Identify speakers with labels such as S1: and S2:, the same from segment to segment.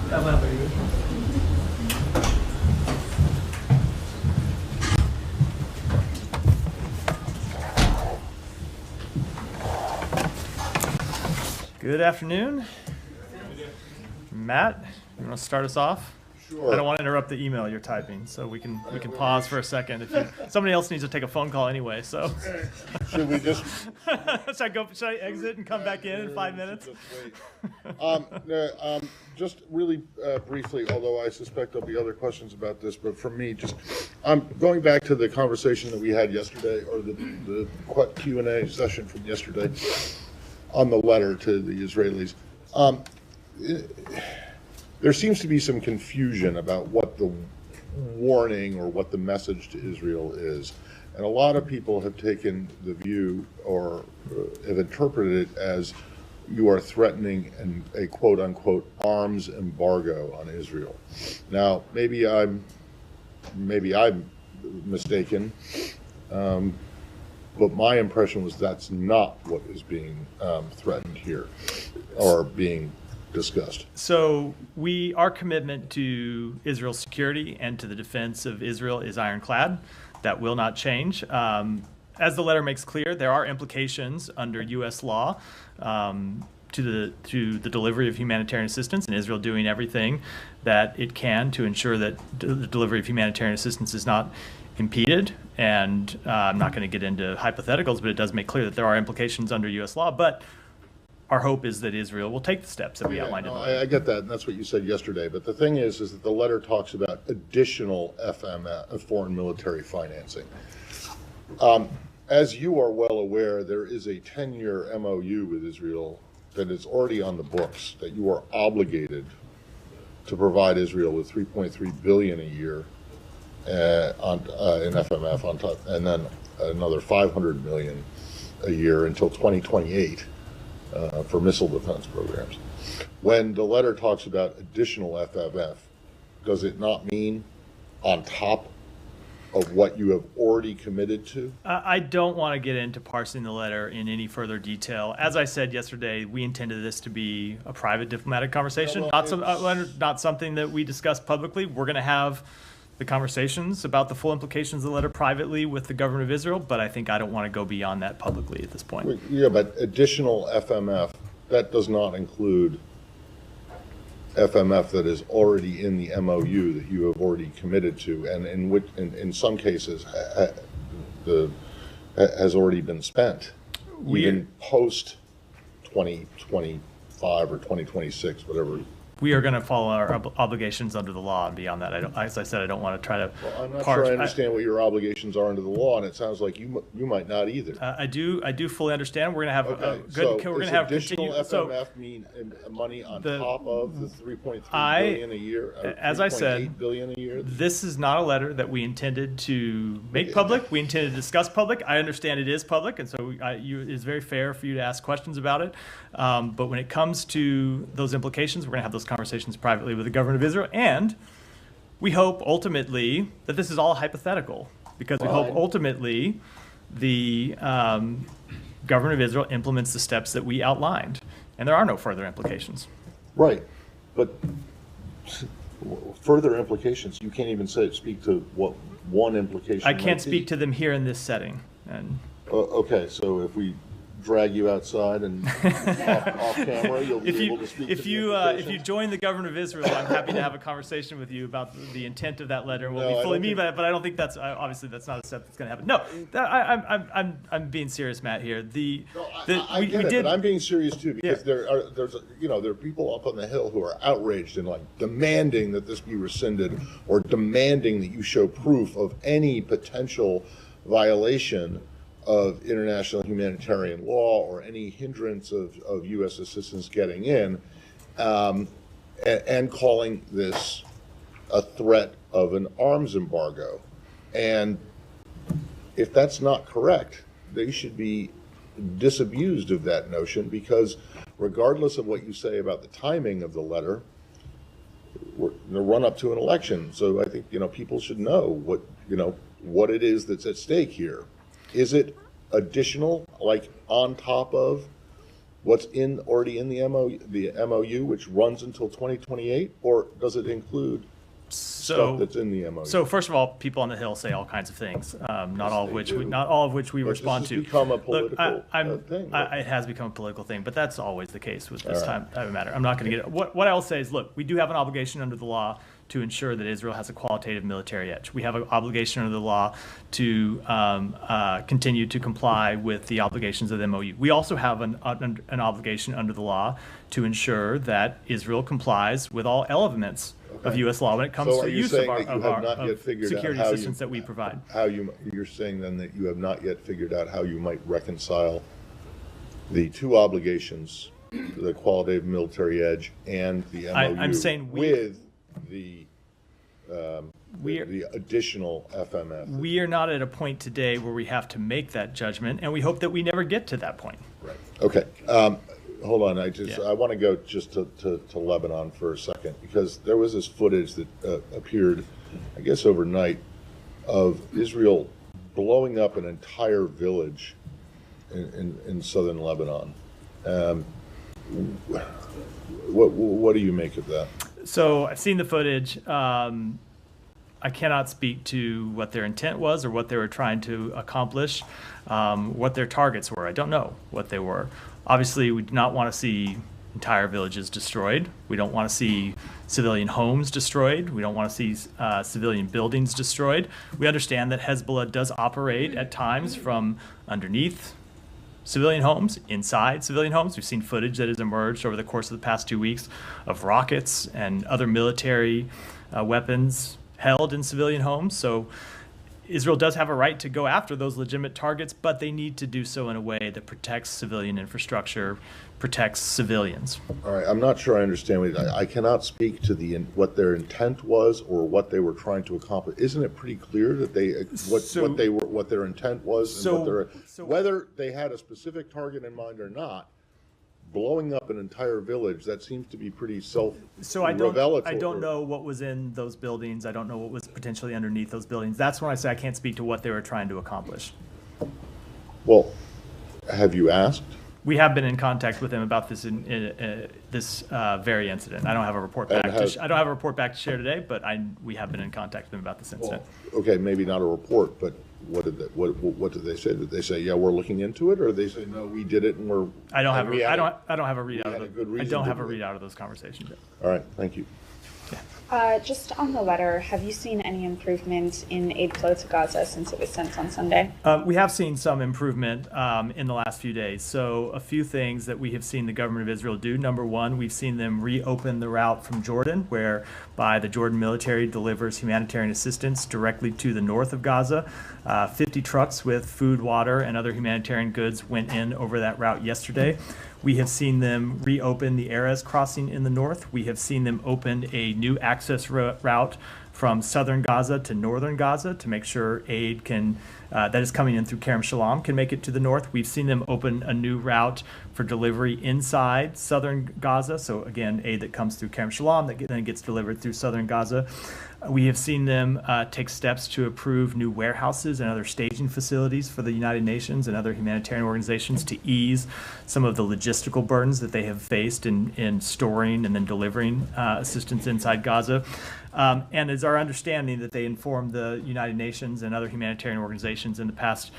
S1: That went pretty good. Good afternoon. Matt, you want to start us off?
S2: Sure.
S1: I don't want to interrupt the email you're typing, so we can pause for a second. Somebody else needs to take a phone call anyway, so.
S2: Should we just?
S1: Should I exit and come back in 5 minutes?
S2: Just really briefly, although I suspect there'll be other questions about this, but for me, just going back to the conversation that we had yesterday, or the Q&A session from yesterday on the letter to the Israelis. There seems to be some confusion about what the warning or what the message to Israel is. And a lot of people have taken the view or have interpreted it as you are threatening a quote unquote arms embargo on Israel. Now, maybe I'm mistaken, but my impression was that's not what is being threatened here or being discussed.
S1: So our commitment to Israel's security and to the defense of Israel is ironclad. That will not change. As the letter makes clear, there are implications under U.S. law to the delivery of humanitarian assistance, and Israel doing everything that it can to ensure that the delivery of humanitarian assistance is not impeded. And I'm not going to get into hypotheticals, but it does make clear that there are implications under U.S. law. But our hope is that Israel will take the steps that we outlined in the letter.
S2: I get that, and that's what you said yesterday. But the thing is that the letter talks about additional FMF, foreign military financing. As you are well aware, there is a 10-year MOU with Israel that is already on the books that you are obligated to provide Israel with $3.3 billion a year in FMF on top, and then another $500 million a year until 2028. For missile defense programs. When the letter talks about additional FMF, does it not mean on top of what you have already committed to?
S1: I don't want to get into parsing the letter in any further detail. As I said yesterday, we intended this to be a private diplomatic conversation, not something that we discuss publicly. We're going to have the conversations about the full implications of the letter privately with the government of Israel, but I don't want to go beyond that publicly at this point.
S2: Yeah, but additional FMF, that does not include FMF that is already in the MOU that you have already committed to, and in some cases has already been spent, even post 2025 or 2026, whatever.
S1: We are going to follow our obligations under the law, and beyond that, as I said, I don't want to try to.
S2: Well, I'm not sure I understand what your obligations are under the law, and it sounds like you might not either.
S1: I do fully understand. We're going to have a good.
S2: So
S1: we're going to have
S2: additional
S1: continue.
S2: FMF mean money on top of the $3.3 billion a year.
S1: As I said,
S2: $3.8 billion a year.
S1: This is not a letter that we intended to make public. We intended to discuss public. I understand it is public, and so it's very fair for you to ask questions about it. But when it comes to those implications, we're going to have those conversations privately with the government of Israel, and we hope ultimately that this is all hypothetical, because we hope ultimately the government of Israel implements the steps that we outlined, and there are no further implications.
S2: Right, but further implications, you can't even speak to what one implication
S1: I can't
S2: might
S1: speak
S2: be.
S1: to them here in this setting. And
S2: okay, so if we drag you outside and off camera, you'll be able to speak to the implications?
S1: If you join the government of Israel, I'm happy to have a conversation with you about the intent of that letter and what
S2: No,
S1: we
S2: I
S1: fully
S2: don't
S1: mean
S2: think-
S1: by it. But I don't think that's obviously that's not a step that's going to happen. No, I'm being serious, Matt. Here,
S2: I get it, but I'm being serious too, because there are people up on the Hill who are outraged and demanding that this be rescinded, or demanding that you show proof of any potential violation of international humanitarian law or any hindrance of U.S. assistance getting in, and calling this a threat of an arms embargo. And if that's not correct, they should be disabused of that notion, because regardless of what you say about the timing of the letter, we're in the run up to an election. So I think people should know what it is that's at stake here. Is it additional, like on top of what's already in the MOU, which runs until 2028, or does it include stuff that's in the MOU?
S1: So first of all, people on the Hill say all kinds of things, not all of which we
S2: But
S1: respond
S2: this
S1: to.
S2: has become a
S1: Look,
S2: political thing.
S1: it has become a political thing, but that's always the case with this type of matter. I'm not going to get it. What I will say is, look, we do have an obligation under the law to ensure that Israel has a qualitative military edge. We have an obligation under the law to continue to comply with the obligations of the MOU. We also have an obligation under the law to ensure that Israel complies with all elements of U.S. law when it comes
S2: So
S1: to
S2: are
S1: the
S2: you
S1: use
S2: saying
S1: of
S2: that you have not
S1: our
S2: yet figured out
S1: security
S2: how
S1: assistance that we provide.
S2: You're saying then that you have not yet figured out how you might reconcile the two obligations, the qualitative military edge and the MOU,
S1: I'm saying
S2: with the
S1: we
S2: the additional FMF.
S1: We are not at a point today where we have to make that judgment, and we hope that we never get to that point.
S2: Right. Okay. Hold on. I
S1: Yeah.
S2: want to go just to Lebanon for a second, because there was this footage that appeared, I guess, overnight, of Israel blowing up an entire village in southern Lebanon. What do you make of that?
S1: So I've seen the footage. I cannot speak to what their intent was or what they were trying to accomplish, what their targets were. I don't know what they were. Obviously, we do not want to see entire villages destroyed. We don't want to see civilian homes destroyed. We don't want to see civilian buildings destroyed. We understand that Hezbollah does operate at times from underneath civilian homes, inside civilian homes. We've seen footage that has emerged over the course of the past 2 weeks of rockets and other military weapons held in civilian homes. So Israel does have a right to go after those legitimate targets, but they need to do so in a way that protects civilian infrastructure, protects civilians.
S2: All right, I'm not sure I understand. I cannot speak to what their intent was or what they were trying to accomplish. Isn't it pretty clear that what their intent was, and whether they had a specific target in mind or not? Blowing up an entire village, that seems to be pretty
S1: self-revelatory. I don't know what was in those buildings. I don't know what was potentially underneath those buildings. That's when I say I can't speak to what they were trying to accomplish.
S2: Well, have you asked?
S1: We have been in contact with them about this very incident. I don't have a report back. I don't have a report back to share today, but we have been in contact with them about this incident.
S2: Well, okay, maybe not a report, but what did they say? Did they say, yeah, we're looking into it, or did they say, no, we did it and we're?
S1: I don't have a readout of those conversations yet.
S2: All right, thank you.
S3: Just on the letter, have you seen any improvement in aid flow to Gaza since it was sent on Sunday?
S1: We have seen some improvement in the last few days. So a few things that we have seen the government of Israel do. Number one, we've seen them reopen the route from Jordan, whereby the Jordan military delivers humanitarian assistance directly to the north of Gaza. 50 trucks with food, water, and other humanitarian goods went in over that route yesterday. We have seen them reopen the Erez crossing in the north. We have seen them open a new access route from southern Gaza to northern Gaza to make sure aid that is coming in through Kerem Shalom can make it to the north. We've seen them open a new route for delivery inside southern Gaza. So again, aid that comes through Kerem Shalom that then gets delivered through southern Gaza. We have seen them take steps to approve new warehouses and other staging facilities for the United Nations and other humanitarian organizations to ease some of the logistical burdens that they have faced in storing and then delivering assistance inside Gaza. And it's our understanding that they informed the United Nations and other humanitarian organizations in the past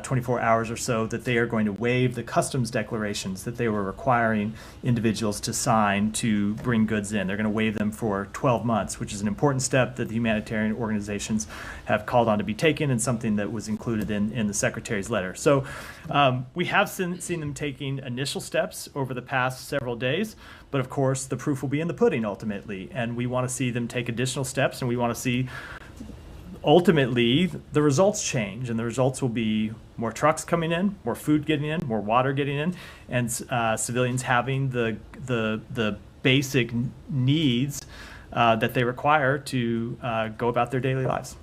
S1: 24 hours or so that they are going to waive the customs declarations that they were requiring individuals to sign to bring goods in. They're going to waive them for 12 months, which is an important step that the humanitarian organizations have called on to be taken and something that was included in the Secretary's letter. So we have seen them taking initial steps over the past several days. But of course, the proof will be in the pudding ultimately. And we want to see them take additional steps, and we want to see ultimately the results change. And the results will be more trucks coming in, more food getting in, more water getting in, and civilians having the basic needs that they require to go about their daily lives.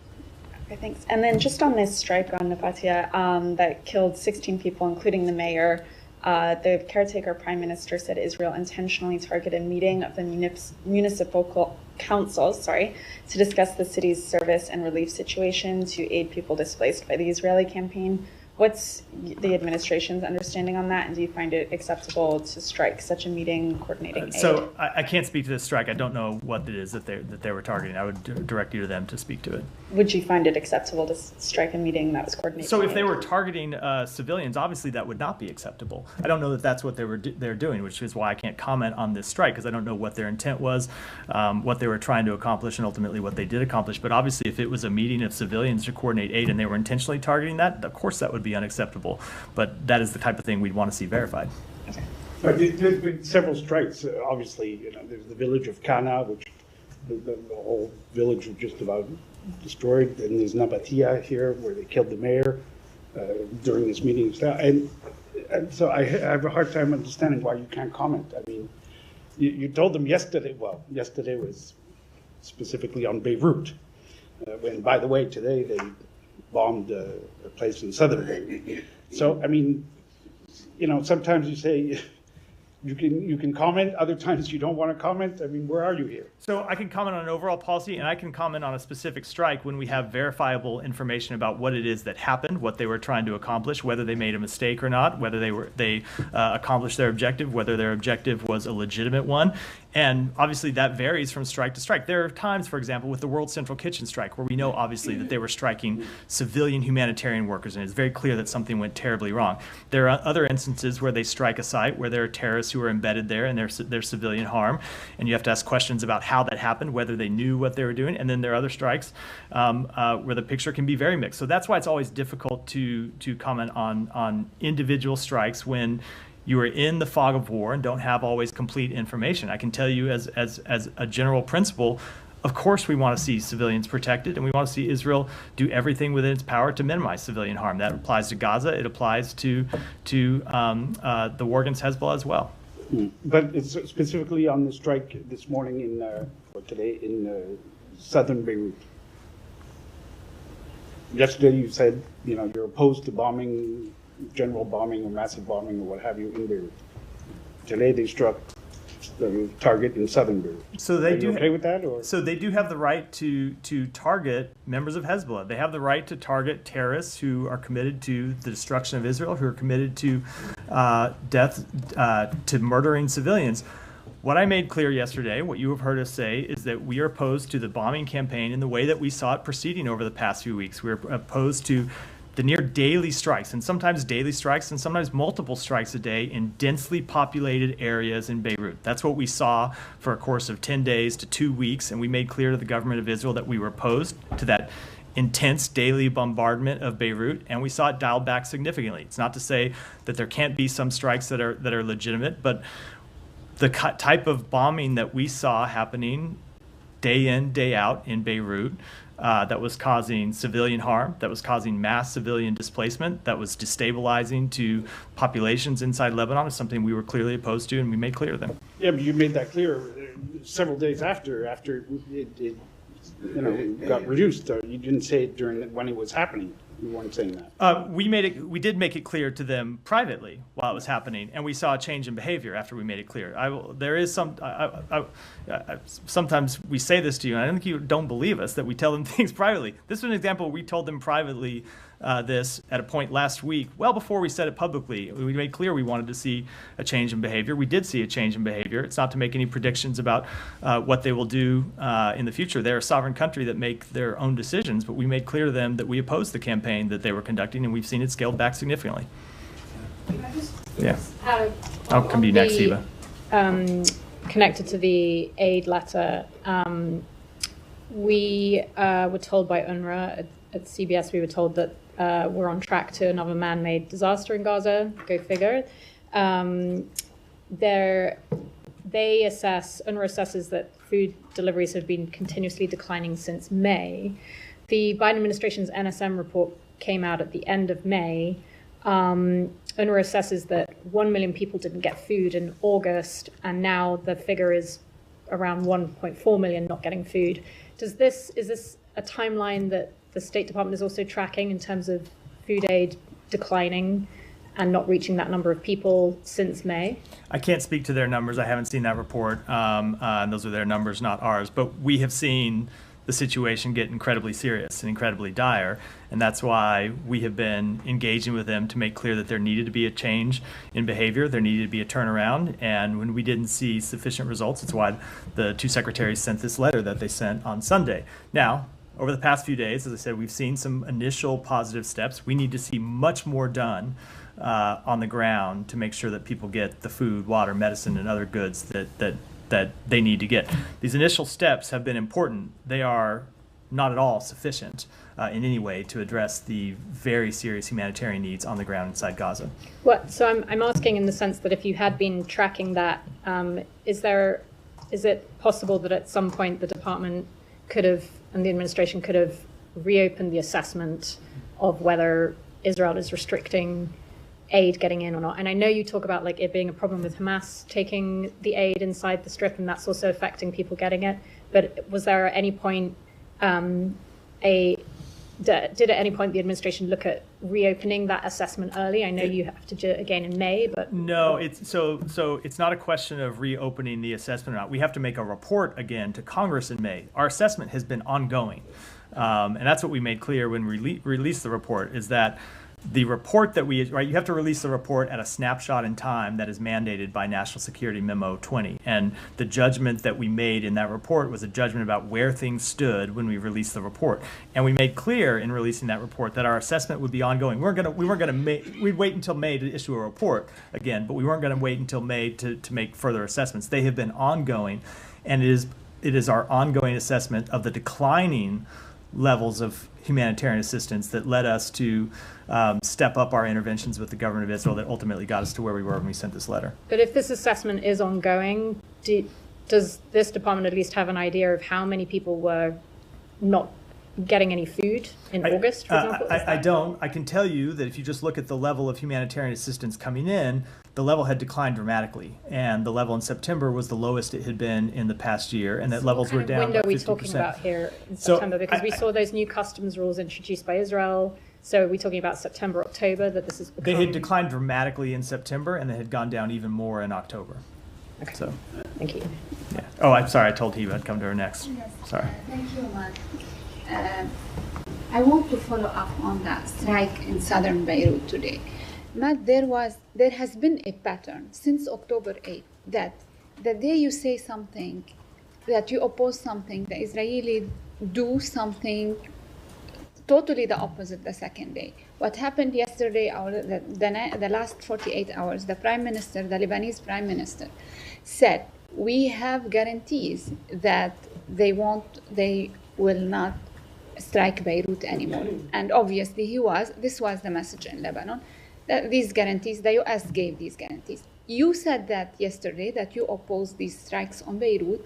S3: Okay, thanks. And then just on this strike on Nabatea that killed 16 people, including the mayor, the caretaker prime minister said Israel intentionally targeted a meeting of the municipal councils, to discuss the city's service and relief situation to aid people displaced by the Israeli campaign. What's the administration's understanding on that, and do you find it acceptable to strike such a meeting coordinating aid?
S1: So I can't speak to this strike. I don't know what it is that they were targeting. I would direct you to them to speak to it.
S3: Would you find it acceptable to strike a meeting that was coordinating
S1: So if they
S3: aid?
S1: were targeting civilians, obviously that would not be acceptable. I don't know that that's what they're doing, which is why I can't comment on this strike, because I don't know what their intent was, what they were trying to accomplish, and ultimately what they did accomplish. But obviously, if it was a meeting of civilians to coordinate aid and they were intentionally targeting that, of course that would be unacceptable. But that is the type of thing we'd want to see verified.
S4: But there's been several strikes. Obviously, there's the village of Cana, which the whole village was just about destroyed. And there's Nabatia here, where they killed the mayor during this meeting. And so I have a hard time understanding why you can't comment. I mean, you told them yesterday. Well, yesterday was specifically on Beirut. And by the way, today they bombed a place in southern Beirut. So, I mean, sometimes you say you can comment, other times you don't want to comment. I mean, where are you here?
S1: So I can comment on an overall policy, and I can comment on a specific strike when we have verifiable information about what it is that happened, what they were trying to accomplish, whether they made a mistake or not, whether they accomplished their objective, whether their objective was a legitimate one. And obviously that varies from strike to strike. There are times, for example, with the World Central Kitchen strike, where we know obviously that they were striking civilian humanitarian workers, and it's very clear that something went terribly wrong. There are other instances where they strike a site where there are terrorists who are embedded there and there's civilian harm, and you have to ask questions about how that happened, whether they knew what they were doing. And then there are other strikes where the picture can be very mixed. So that's why it's always difficult to comment on individual strikes when you are in the fog of war and don't have always complete information. I can tell you as a general principle, of course we want to see civilians protected, and we want to see Israel do everything within its power to minimize civilian harm. That applies to Gaza. It applies to the war against Hezbollah as well.
S4: But it's specifically on the strike this morning or today in southern Beirut. Yesterday you said, you're opposed to bombing, general bombing or massive bombing or what have you in Beirut. Today they struck the target in southern Beirut.
S1: So they
S4: Are you okay with that? Or?
S1: So they do have the right to target members of Hezbollah. They have the right to target terrorists who are committed to the destruction of Israel, who are committed to death, to murdering civilians. What I made clear yesterday, what you have heard us say, is that we are opposed to the bombing campaign in the way that we saw it proceeding over the past few weeks. We're opposed to the near daily strikes, and sometimes daily strikes, and sometimes multiple strikes a day in densely populated areas in Beirut. That's what we saw for a course of 10 days to 2 weeks, and we made clear to the government of Israel that we were opposed to that intense daily bombardment of Beirut, and we saw it dialed back significantly. It's not to say that there can't be some strikes that are legitimate, but the type of bombing that we saw happening day in, day out in Beirut, that was causing civilian harm, that was causing mass civilian displacement, that was destabilizing to populations inside Lebanon, is something we were clearly opposed to, and we made clear to them.
S4: Yeah, but you made that clear several days after it got reduced. You didn't say it when it was happening. You weren't saying that.
S1: We did make it clear to them privately while it was happening, and we saw a change in behavior after we made it clear. There is sometimes we say this to you, and I think you don't believe us that we tell them things privately. This is an example. We told them privately this at a point last week, well before we said it publicly. We made clear we wanted to see a change in behavior. We did see a change in behavior. It's not to make any predictions about what they will do in the future. They're a sovereign country that make their own decisions, but we made clear to them that we opposed the campaign that they were conducting, and we've seen it scaled back significantly.
S5: Can I just
S1: Yeah.
S5: I'll
S1: come to you next, Eva.
S5: Connected to the aid letter, we were told by UNRWA at CBS, we were told that we're on track to another man-made disaster in Gaza. Go figure. UNRWA assesses that food deliveries have been continuously declining since May. The Biden administration's NSM report came out at the end of May. UNRWA assesses that 1 million people didn't get food in August, and now the figure is around 1.4 million not getting food. Is this a timeline that the State Department is also tracking in terms of food aid declining and not reaching that number of people since May?
S1: I can't speak to their numbers. I haven't seen that report, and those are their numbers, not ours. But we have seen the situation get incredibly serious and incredibly dire. And that's why we have been engaging with them to make clear that there needed to be a change in behavior, there needed to be a turnaround. And when we didn't see sufficient results, it's why the two secretaries sent this letter that they sent on Sunday. Now, over the past few days, as I said, we've seen some initial positive steps. We need to see much more done on the ground to make sure that people get the food, water, medicine, and other goods that they need to get. These initial steps have been important. They are not at all sufficient in any way to address the very serious humanitarian needs on the ground inside Gaza.
S5: So I'm asking in the sense that if you had been tracking that, is it possible that at some point the department could have, and the administration could have reopened the assessment of whether Israel is restricting aid getting in or not? And I know you talk about like it being a problem with Hamas taking the aid inside the Strip, and that's also affecting people getting it. But was there at any point did at any point the administration look at reopening that assessment early? I know you have to do it again in May, but
S1: no, it's not a question of reopening the assessment or not. We have to make a report again to Congress in May. Our assessment has been ongoing, and that's what we made clear when we released the report. Is that the report that you have to release the report at a snapshot in time that is mandated by National Security Memo 20. And the judgment that we made in that report was a judgment about where things stood when we released the report. And we made clear in releasing that report that our assessment would be ongoing. We'd wait until May to issue a report again, but we weren't going to wait until May to make further assessments. They have been ongoing, and it is our ongoing assessment of the declining levels of humanitarian assistance that led us to step up our interventions with the government of Israel that ultimately got us to where we were when we sent this letter.
S5: But if this assessment is ongoing, does this department at least have an idea of how many people were not getting any food in August, for example?
S1: I don't. I can tell you that if you just look at the level of humanitarian assistance coming in, the level had declined dramatically, and the level in September was the lowest it had been in the past year, and that levels were down.
S5: What kind of window are we
S1: 50%.
S5: talking about here in September? Because we saw those new customs rules introduced by Israel. So are we talking about September, October, that this is becoming...
S1: They had declined dramatically in September, and they had gone down even more in October.
S5: Okay.
S1: So,
S5: thank you.
S1: Yeah. Oh, I'm sorry. I told Hiba I'd come to her next.
S6: Yes.
S1: Sorry.
S6: Thank you, Ahmad. I want to follow up on that strike in southern Beirut today. Matt, there has been a pattern since October 8th that the day you say something, that you oppose something, the Israelis do something totally the opposite the second day. What happened yesterday, or the last 48 hours, the Prime Minister, the Lebanese Prime Minister, said, we have guarantees that they will not strike Beirut anymore. And obviously this was the message in Lebanon. These guarantees, the US gave these guarantees. You said that yesterday, that you opposed these strikes on Beirut.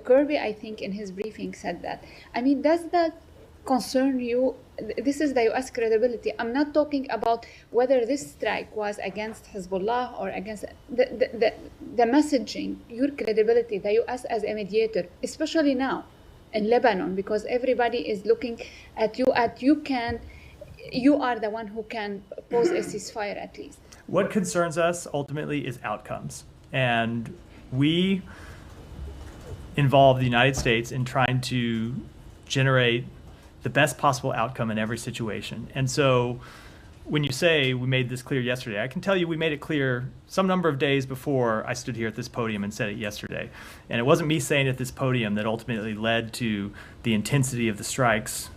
S6: Kirby, I think, in his briefing said that. I mean, does that concern you? This is the US credibility. I'm not talking about whether this strike was against Hezbollah or against the messaging, your credibility, the US as a mediator, especially now in Lebanon, because everybody is looking at you, you are the one who can pose a ceasefire at least.
S1: What concerns us ultimately is outcomes. And we involve the United States in trying to generate the best possible outcome in every situation. And so when you say we made this clear yesterday, I can tell you we made it clear some number of days before I stood here at this podium and said it yesterday. And it wasn't me saying at this podium that ultimately led to the intensity of the strikes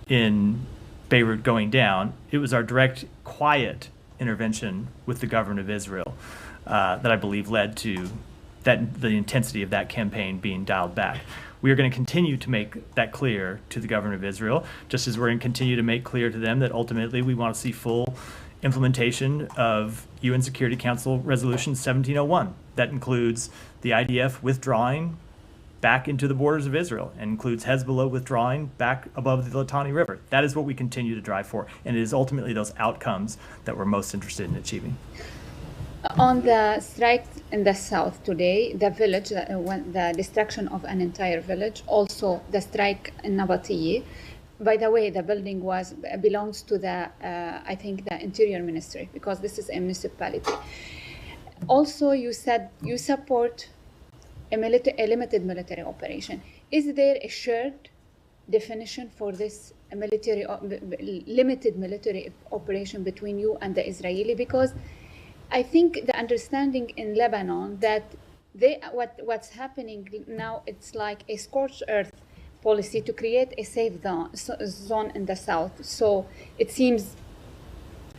S1: in Beirut going down. It was our direct, quiet intervention with the government of Israel that I believe led to the intensity of that campaign being dialed back. We are going to continue to make that clear to the government of Israel, just as we're going to continue to make clear to them that ultimately we want to see full implementation of UN Security Council Resolution 1701. That includes the IDF withdrawing back into the borders of Israel and includes Hezbollah withdrawing back above the Litani River. That is what we continue to drive for, and it is ultimately those outcomes that we're most interested in achieving.
S6: On the strike in the south today, the village, the destruction of an entire village, also the strike in Nabatieh. By the way, the building belongs to I think the Interior Ministry, because this is a municipality. Also, you said you support a limited military operation. Is there a shared definition for this limited military operation between you and the Israeli? Because I think the understanding in Lebanon that what's happening now, it's like a scorched earth policy to create a safe zone in the south. So it seems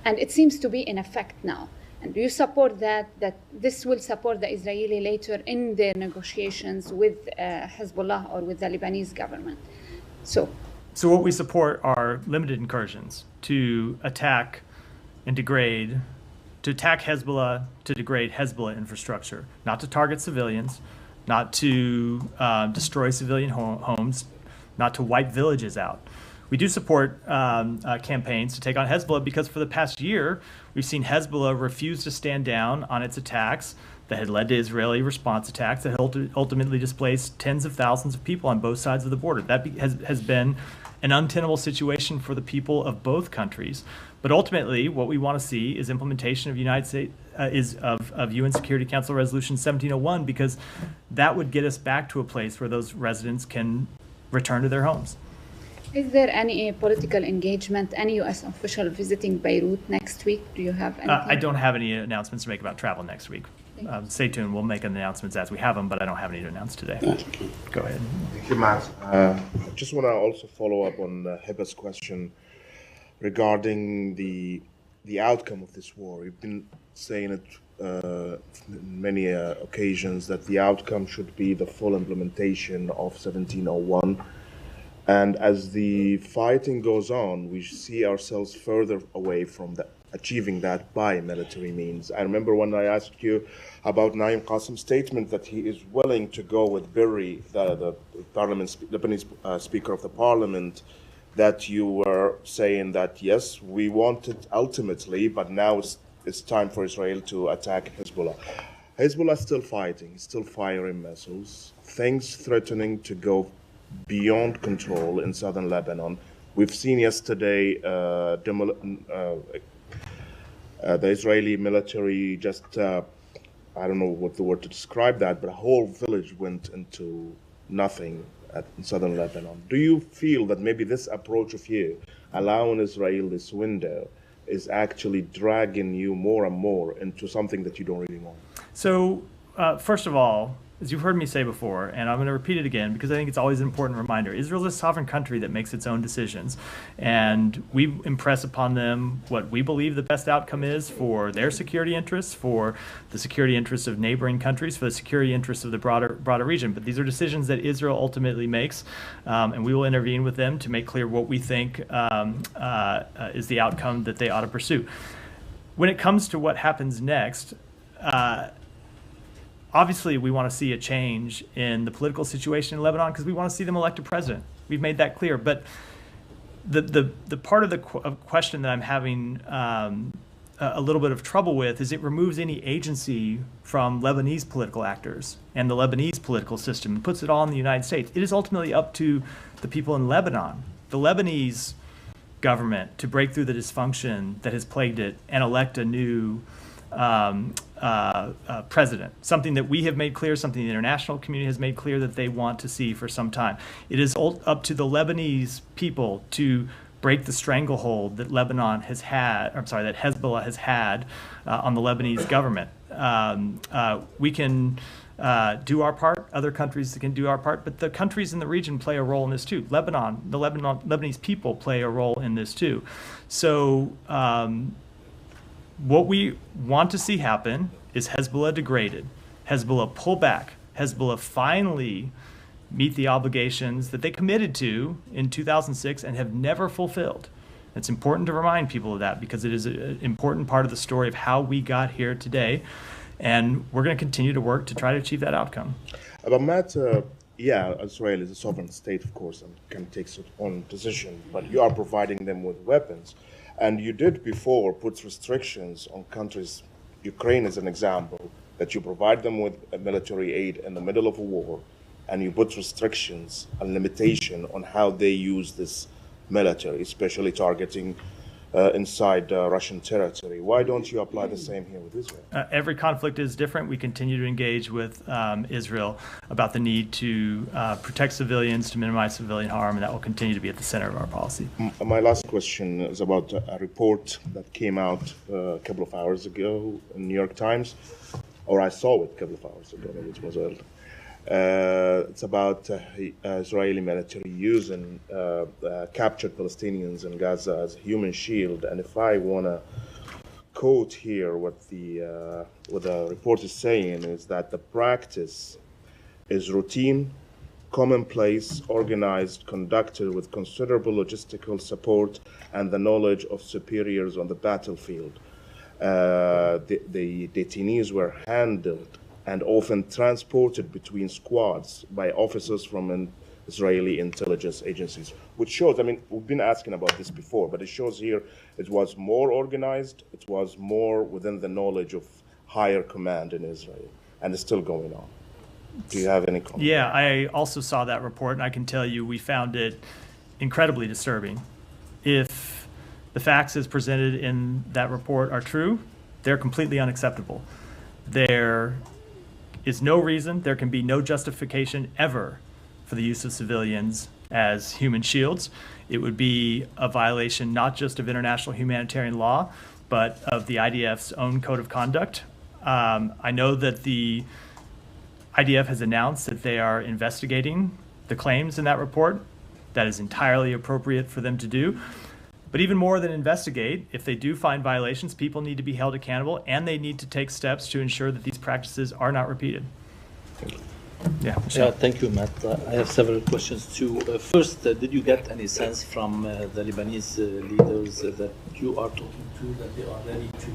S6: to be in effect now. And do you support that this will support the Israeli later in their negotiations with Hezbollah or with the Lebanese government? So
S1: what we support are limited incursions to attack and degrade, to attack Hezbollah, to degrade Hezbollah infrastructure, not to target civilians, not to destroy civilian homes, not to wipe villages out. We do support campaigns to take on Hezbollah because for the past year, we've seen Hezbollah refuse to stand down on its attacks that had led to Israeli response attacks that ultimately displaced tens of thousands of people on both sides of the border. That has been an untenable situation for the people of both countries. But ultimately, what we want to see is implementation of of UN Security Council Resolution 1701, because that would get us back to a place where those residents can return to their homes.
S6: Is there any political engagement, any U.S. official visiting Beirut next week? Do you have anything?
S1: I don't have any announcements to make about travel next week. Stay tuned. We'll make announcements as we have them, but I don't have any to announce today. Go ahead.
S7: Thank you, Matt. I just want to also follow up on Hiba's question regarding the outcome of this war. You've been saying it on many occasions that the outcome should be the full implementation of 1701. And as the fighting goes on, we see ourselves further away from achieving that by military means. I remember when I asked you about Naim Qasim's statement that he is willing to go with Berri, the Lebanese Speaker of the Parliament, that you were saying that, yes, we want it ultimately, but now it's time for Israel to attack Hezbollah. Hezbollah is still fighting, still firing missiles, things threatening to go beyond control in southern Lebanon. We've seen yesterday the Israeli military just, I don't know what the word to describe that, but a whole village went into nothing in southern Lebanon. Do you feel that maybe this approach of you, allowing Israel this window, is actually dragging you more and more into something that you don't really want?
S1: So, first of all, as you've heard me say before, and I'm going to repeat it again because I think it's always an important reminder, Israel is a sovereign country that makes its own decisions. And we impress upon them what we believe the best outcome is for their security interests, for the security interests of neighboring countries, for the security interests of the broader region. But these are decisions that Israel ultimately makes, and we will intervene with them to make clear what we think is the outcome that they ought to pursue. When it comes to what happens next, obviously, we want to see a change in the political situation in Lebanon because we want to see them elect a president. We've made that clear. But the part of the question that I'm having a little bit of trouble with is it removes any agency from Lebanese political actors and the Lebanese political system and puts it all in the United States. It is ultimately up to the people in Lebanon, the Lebanese government, to break through the dysfunction that has plagued it and elect a new president, something that we have made clear, something the international community has made clear that they want to see for some time. It is up to the Lebanese people to break the stranglehold that Lebanon has had, that Hezbollah has had on the Lebanese government. We can do our part, other countries can do our part, but the countries in the region play a role in this too. The Lebanese people play a role in this too. So, what we want to see happen is Hezbollah degraded, Hezbollah pull back, Hezbollah finally meet the obligations that they committed to in 2006 and have never fulfilled. It's important to remind people of that because it is an important part of the story of how we got here today, and we're going to continue to work to try to achieve that outcome.
S7: But Matt, Israel is a sovereign state, of course, and can take its own decision, but you are providing them with weapons. And you did before put restrictions on countries, Ukraine is an example, that you provide them with military aid in the middle of a war, and you put restrictions and limitation on how they use this military, especially targeting inside Russian territory. Why don't you apply the same here with Israel?
S1: Every conflict is different. We continue to engage with Israel about the need to protect civilians, to minimize civilian harm, and that will continue to be at the center of our policy.
S7: My last question is about a report that came out a couple of hours ago in New York Times, or I saw it a couple of hours ago, maybe it was early. It's about Israeli military using captured Palestinians in Gaza as a human shield. And if I want to quote here what the report is saying, is that the practice is routine, commonplace, organized, conducted with considerable logistical support and the knowledge of superiors on the battlefield. The detainees were handled and often transported between squads by officers from Israeli intelligence agencies, which shows, I mean, we've been asking about this before, but it shows here it was more organized, it was more within the knowledge of higher command in Israel, and it's still going on. Do you have any comment?
S1: Yeah, I also saw that report, and I can tell you we found it incredibly disturbing. If the facts as presented in that report are true, they're completely unacceptable. There is no reason, there can be no justification ever for the use of civilians as human shields. It would be a violation not just of international humanitarian law, but of the IDF's own code of conduct. I know that the IDF has announced that they are investigating the claims in that report. That is entirely appropriate for them to do. But even more than investigate, if they do find violations, people need to be held accountable, and they need to take steps to ensure that these practices are not repeated. Yeah,
S8: thank you, Matt. I have several questions too. First, did you get any sense from the Lebanese leaders that you are talking to that they are ready to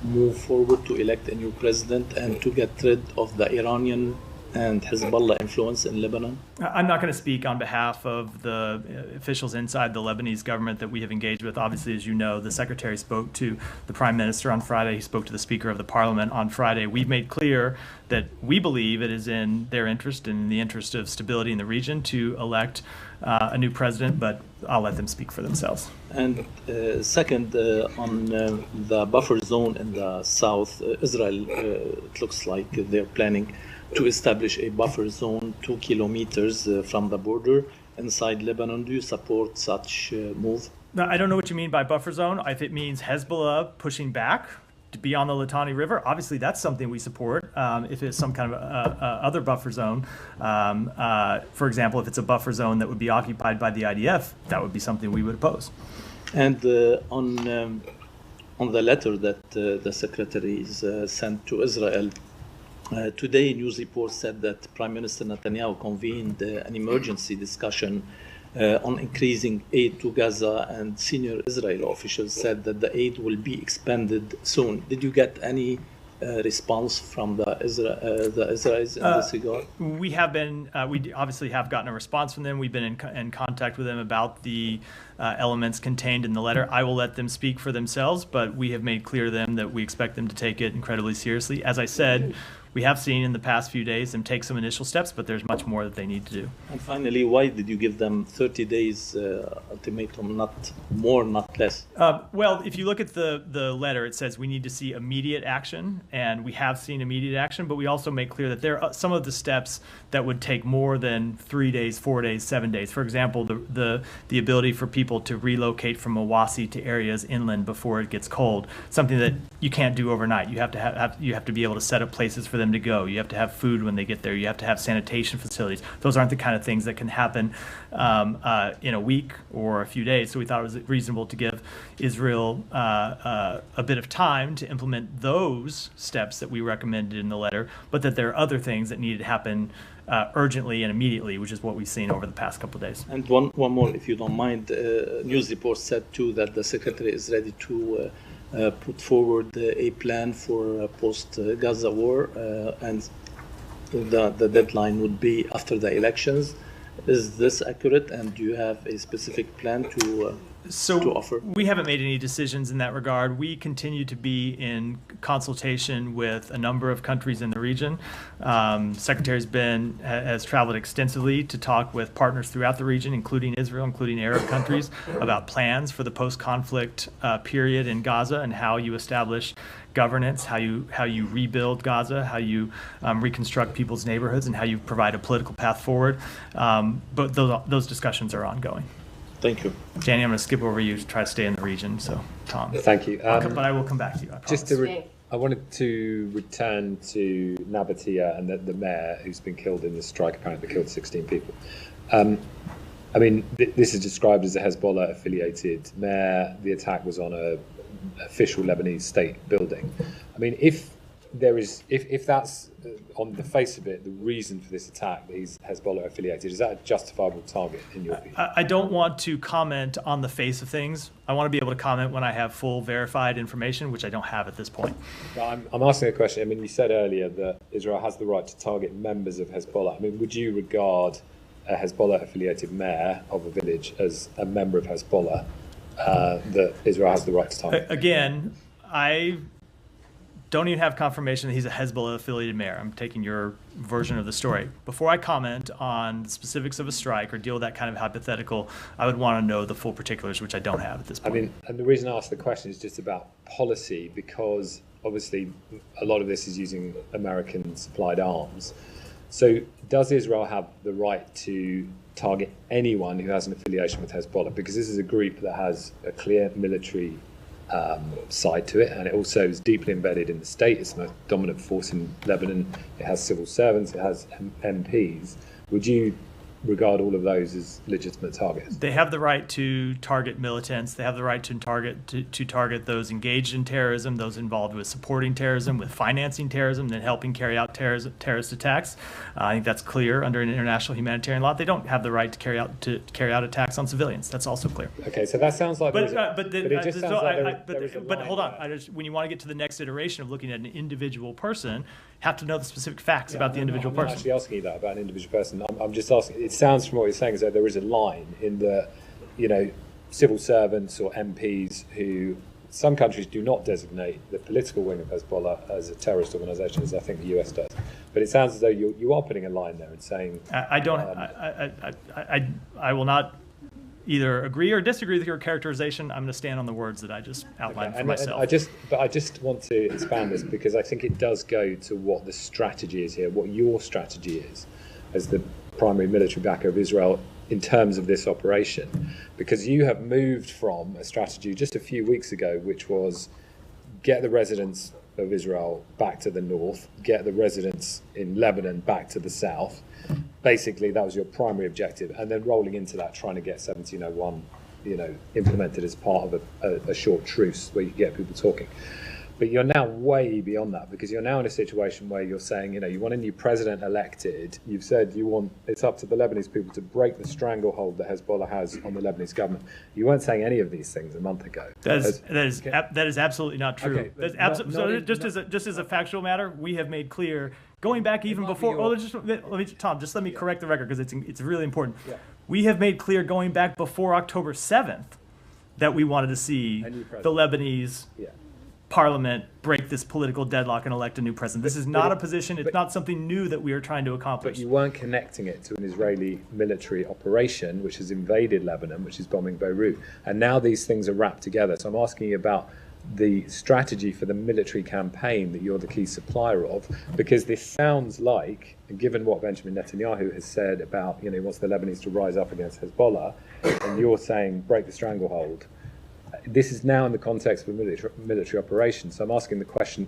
S8: move forward to elect a new president and to get rid of the Iranian and Hezbollah influence in Lebanon?
S1: I'm not going to speak on behalf of the officials inside the Lebanese government that we have engaged with. Obviously, as you know, the secretary spoke to the prime minister on Friday. He spoke to the speaker of the parliament on Friday. We've made clear that we believe it is in their interest and in the interest of stability in the region to elect a new president, but I'll let them speak for themselves.
S8: And second, on the buffer zone in the south, Israel, it looks like they're planning to establish a buffer zone 2 kilometers from the border inside Lebanon. Do you support such move?
S1: No, I don't know what you mean by buffer zone. If it means Hezbollah pushing back to be on the Litani River, obviously that's something we support. If it's some kind of other buffer zone, for example, if it's a buffer zone that would be occupied by the IDF, that would be something we would oppose.
S8: And on the letter that the secretaries sent to Israel, today, news reports said that Prime Minister Netanyahu convened an emergency discussion on increasing aid to Gaza, and senior Israeli officials said that the aid will be expanded soon. Did you get any response from the Israelis in this regard?
S1: We have been, we obviously have gotten a response from them. We've been in contact with them about the elements contained in the letter. I will let them speak for themselves, but we have made clear to them that we expect them to take it incredibly seriously. As I said, we have seen in the past few days them take some initial steps, but there's much more that they need to do.
S8: And finally, why did you give them 30 days ultimatum, not more, not less?
S1: Well, if you look at the letter, it says we need to see immediate action, and we have seen immediate action, but we also make clear that there are some of the steps that would take more than 3 days, 4 days, 7 days. For example, the ability for people to relocate from Mawasi to areas inland before it gets cold, something that you can't do overnight. You have to be able to set up places for them to go. You have to have food when they get there. You have to have sanitation facilities. Those aren't the kind of things that can happen in a week or a few days. So we thought it was reasonable to give Israel a bit of time to implement those steps that we recommended in the letter, but that there are other things that needed to happen urgently and immediately, which is what we've seen over the past couple of days.
S8: And one more, if you don't mind. News reports said too that the secretary is ready to put forward a plan for post-Gaza war, and the deadline would be after the elections. Is this accurate, and do you have a specific plan to offer?
S1: We haven't made any decisions in that regard. We continue to be in consultation with a number of countries in the region. Secretary has traveled extensively to talk with partners throughout the region, including Israel, including Arab countries, about plans for the post-conflict period in Gaza and how you establish governance, how you rebuild Gaza, how you reconstruct people's neighborhoods, and how you provide a political path forward. But those discussions are ongoing.
S8: Thank you.
S1: Danny, I'm going to skip over you to try to stay in the region. So, Tom.
S9: Thank you.
S1: But I will come back to you, I promise.
S9: I wanted to return to Nabatea and the mayor who's been killed in this strike, apparently killed 16 people. I mean, this is described as a Hezbollah-affiliated mayor. The attack was on a official Lebanese state building. I mean, if that's on the face of it, the reason for this attack that he's Hezbollah affiliated, is that a justifiable target in your view?
S1: I don't want to comment on the face of things. I want to be able to comment when I have full verified information, which I don't have at this point.
S9: I'm asking a question. I mean, you said earlier that Israel has the right to target members of Hezbollah. I mean, would you regard a Hezbollah affiliated mayor of a village as a member of Hezbollah that Israel has the right to target?
S1: Again, I don't even have confirmation that he's a Hezbollah-affiliated mayor. I'm taking your version of the story. Before I comment on the specifics of a strike or deal with that kind of hypothetical, I would want to know the full particulars, which I don't have at this point.
S9: I mean, and the reason I asked the question is just about policy, because obviously a lot of this is using American-supplied arms. So does Israel have the right to target anyone who has an affiliation with Hezbollah? Because this is a group that has a clear military side to it, and it also is deeply embedded in the state. It's the most dominant force in Lebanon. It has civil servants, it has MPs. Would you regard all of those as legitimate targets?
S1: They have the right to target militants. They have the right to target those engaged in terrorism, those involved with supporting terrorism, with financing terrorism, and helping carry out terrorist attacks. I think that's clear under an international humanitarian law. They don't have the right to carry out attacks on civilians. That's also clear.
S9: Okay, so that sounds like. But
S1: hold on. When you want to get to the next iteration of looking at an individual person, have to know the specific facts about the individual person.
S9: I'm not actually asking you that about an individual person. I'm just asking. It sounds from what you're saying as though there is a line in the, civil servants or MPs who some countries do not designate the political wing of Hezbollah as a terrorist organisation, as I think the US does. But it sounds as though you are putting a line there and saying.
S1: I will not either agree or disagree with your characterization. I'm going to stand on the words that I just outlined for myself.
S9: I just want to expand this because I think it does go to what the strategy is here, what your strategy is as the primary military backer of Israel in terms of this operation. Because you have moved from a strategy just a few weeks ago, which was get the residents of Israel back to the north, get the residents in Lebanon back to the south. Basically, that was your primary objective, and then rolling into that, trying to get 1701, implemented as part of a short truce where you get people talking. But you're now way beyond that, because you're now in a situation where you're saying, you want a new president elected. You've said it's up to the Lebanese people to break the stranglehold that Hezbollah has on the Lebanese government. You weren't saying any of these things a month ago.
S1: That is absolutely not true. Okay, just as a factual matter, we have made clear, going back even before. Tom, just let me correct the record because it's really important. Yeah. We have made clear going back before October 7th that we wanted to see the Lebanese parliament break this political deadlock and elect a new president. This is not a position, it's not something new that we are trying to accomplish.
S9: But you weren't connecting it to an Israeli military operation which has invaded Lebanon, which is bombing Beirut. And now these things are wrapped together. So I'm asking you about the strategy for the military campaign that you're the key supplier of, because this sounds like, given what Benjamin Netanyahu has said about, he wants the Lebanese to rise up against Hezbollah, and you're saying break the stranglehold. This is now in the context of a military operation. So I'm asking the question,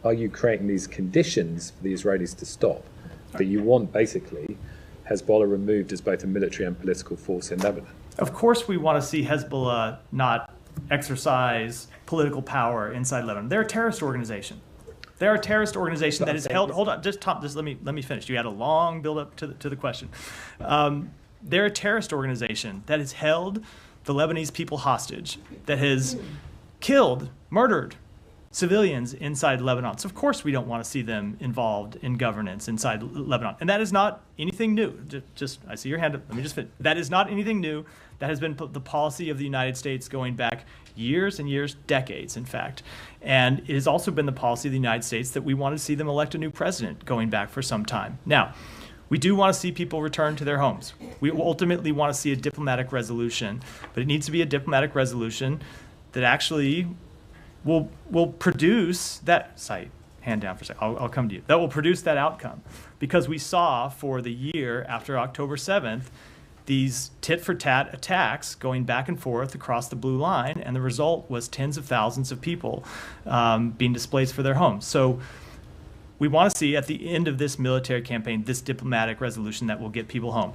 S9: are you creating these conditions for the Israelis to stop? That you want, basically, Hezbollah removed as both a military and political force in Lebanon?
S1: Of course we want to see Hezbollah not exercise political power inside Lebanon. They're a terrorist organization. They're a terrorist organization that is held. Hold on, Tom. Just let me finish. You had a long build up to the question. They're a terrorist organization that has held the Lebanese people hostage, that has killed, murdered civilians inside Lebanon. So of course we don't want to see them involved in governance inside Lebanon. And that is not anything new. Just I see your hand up. Let me just fit. That is not anything new. That has been the policy of the United States going back years and years, decades, in fact. And it has also been the policy of the United States that we want to see them elect a new president going back for some time. Now, we do want to see people return to their homes. We ultimately want to see a diplomatic resolution, but it needs to be a diplomatic resolution that actually will produce that site. Hand down for a second. I'll come to you. That will produce that outcome, because we saw for the year after October 7th these tit-for-tat attacks going back and forth across the blue line, and the result was tens of thousands of people being displaced for their homes. So we want to see at the end of this military campaign this diplomatic resolution that will get people home.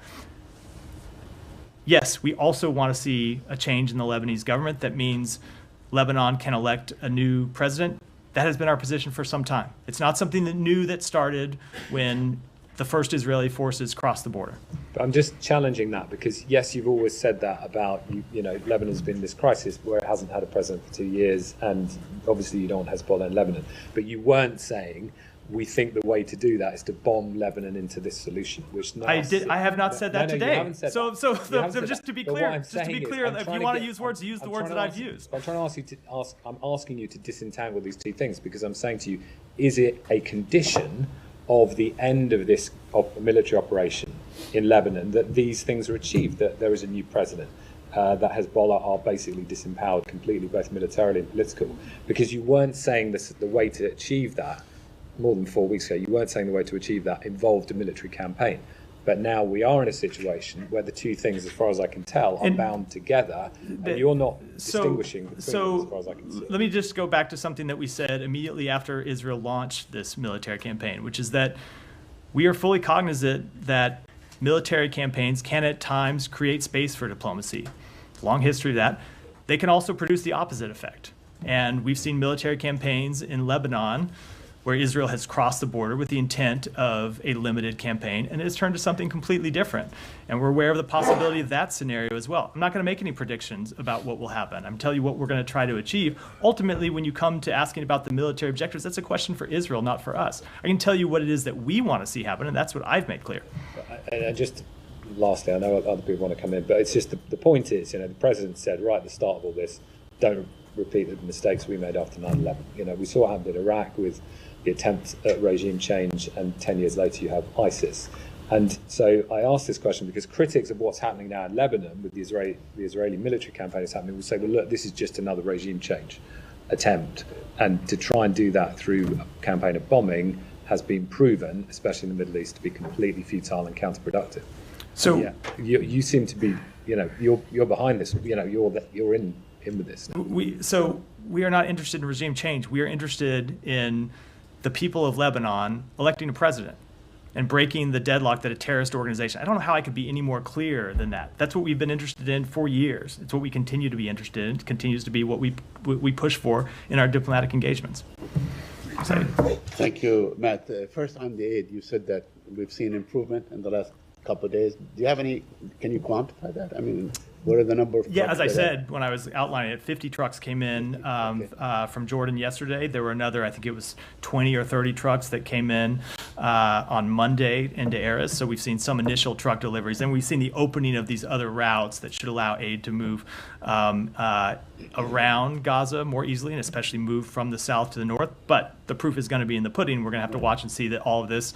S1: Yes, we also want to see a change in the Lebanese government that means Lebanon can elect a new president. That has been our position for some time. It's not something new that started when the first Israeli forces crossed the border.
S9: But I'm just challenging that, because yes, you've always said that about, you know, Lebanon's been in this crisis where it hasn't had a president for 2 years, and obviously you don't want Hezbollah in Lebanon. But you weren't saying we think the way to do that is to bomb Lebanon into this solution, which now
S1: I have not said that today.
S9: You haven't said
S1: so
S9: that.
S1: Just to be
S9: But
S1: clear,
S9: what I'm saying is,
S1: if you want to use words, use the words that I've used.
S9: I'm trying to ask you I'm asking you to disentangle these two things, because I'm saying to you, is it a condition of the end of this military operation in Lebanon that these things are achieved, that there is a new president, that Hezbollah are basically disempowered completely, both militarily and political? Because you weren't saying this, the way to achieve that more than 4 weeks ago, you weren't saying the way to achieve that involved a military campaign. But now we are in a situation where the two things, as far as I can tell, are bound together, and you're not distinguishing between them, as far as I can see.
S1: Let me just go back to something that we said immediately after Israel launched this military campaign, which is that we are fully cognizant that military campaigns can at times create space for diplomacy. Long history of that. They can also produce the opposite effect. And we've seen military campaigns in Lebanon where Israel has crossed the border with the intent of a limited campaign, and it has turned to something completely different. And we're aware of the possibility of that scenario as well. I'm not going to make any predictions about what will happen. I'm telling you what we're going to try to achieve. Ultimately, when you come to asking about the military objectives, that's a question for Israel, not for us. I can tell you what it is that we want to see happen, and that's what I've made clear.
S9: And just lastly, I know other people want to come in, but it's just the point is, you know, the president said right at the start of all this, don't repeat the mistakes we made after 9/11. You know, we saw what happened in Iraq with the attempt at regime change, and 10 years later you have ISIS. And so I ask this question because critics of what's happening now in Lebanon with the Israeli military campaign is happening will say, well, look, this is just another regime change attempt. And to try and do that through a campaign of bombing has been proven, especially in the Middle East, to be completely futile and counterproductive.
S1: So
S9: yeah, you seem to be, you know, you're behind this, you know, you're in with this now.
S1: We are not interested in regime change. We are interested in the people of Lebanon electing a president and breaking the deadlock that a terrorist organization. I don't know how I could be any more clear than that. That's what we've been interested in for years. It's what we continue to be interested in. It continues to be what we push for in our diplomatic engagements.
S10: Thank you, Matt. First, on the aid, you said that we've seen improvement in the last couple of days. Do you have any? Can you quantify that? I mean, what are the number of?
S1: Yeah, as I said when I was outlining it, 50 trucks came in from Jordan yesterday. There were another, I think it was 20 or 30 trucks that came in on Monday into Erez. So we've seen some initial truck deliveries. Then we've seen the opening of these other routes that should allow aid to move around Gaza more easily, and especially move from the south to the north. But the proof is going to be in the pudding. We're going to have to watch and see that all of this